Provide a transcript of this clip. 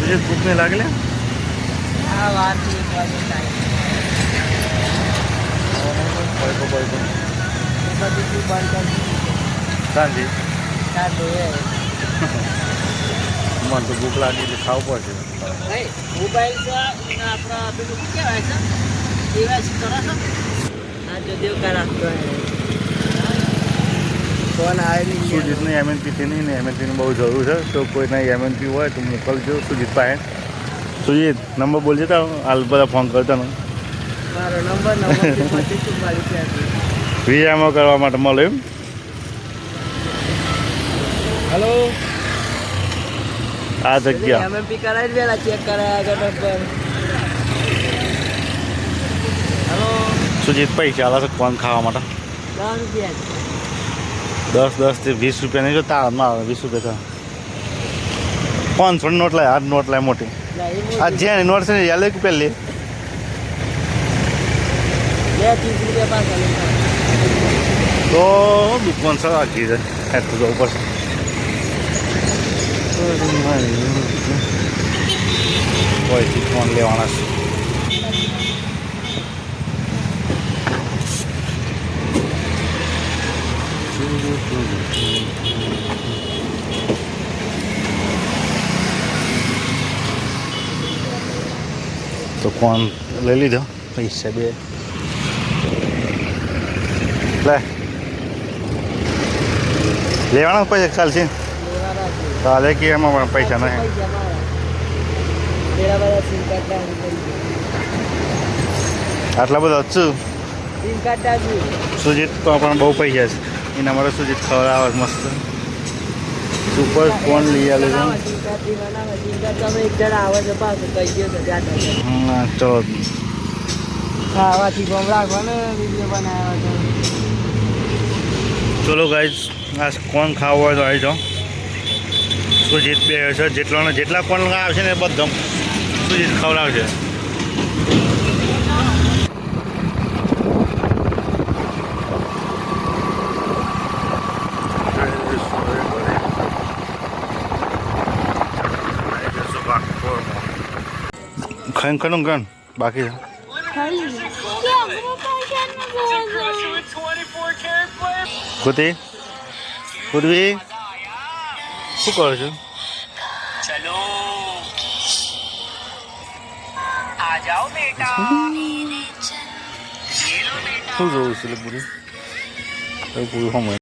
तुझे भूख नहीं लागले? हाँ बात ठीक है सांजे टाइम मन तो भूख लागी એટલે ખાવું પડશે. મોબાઈલ છે આપણા પેલું શું કહેવાય છે ડિવાઇસ કરો છો હા જો દેવ કા રાખતો ફોન આવે નહીં સુજીતને એમએનપીથી નહીં ને એમએનપીની બહુ જરૂર છે તો કોઈને એમએનપી હોય તો મોકલજો સુજીત પાસે. સુજીત નંબર બોલજો તો હાલ બધા ફોન કરતા ને મારો નંબર 9544 વીઆઈમાં કરવા માટે મળે એમ. હેલો આ જગ્યા એમએમપી કરાવી વેલા ચેક કરાયા આગળ પર હેલો સુજીત પૈસા આલા છે કોણ ખાવા માટે 10 રૂપિયા 10 થી 20 રૂપિયા નહીં જોતા આવે 20 રૂપિયા 500 નોટ લાય. આ નોટ લાય મોટી. આ જ્યાં નોટ છે ને યાલે કે પહેલી 30 રૂપિયા પાછા લેતા તો દુકાન છે આખી છે એટલું જવું પડશે. કોઈથી ફોન લેવાના છે. તો ફોન લઈ લીધો પૈસા બે લે લેવાના પૈસા ચાલશે ચાલે કે એમાં પૈસા નહીં આટલા બધા છું સુજીત તો પણ બહુ પૈસા છે એના માટે સુજીત ખવડાવે મસ્ત સુપર ફોન લઈ આવે છે. હા ચલો ખાવાથી ગમ રાખવાનો વિડીયો બનાવ્યો ચલો ગાઈઝ આ કોણ ખાવું હોય તો આવી જાઓ. સુજીત બે છે જેટલા કોણ આવશે ને બધા સુજીત ખવડાવશે. ખાઈને ખરું ગણ બાકી છે કુતી પૂર્વી શું કરો છો? શું જોવું છે પૂરી પૂરું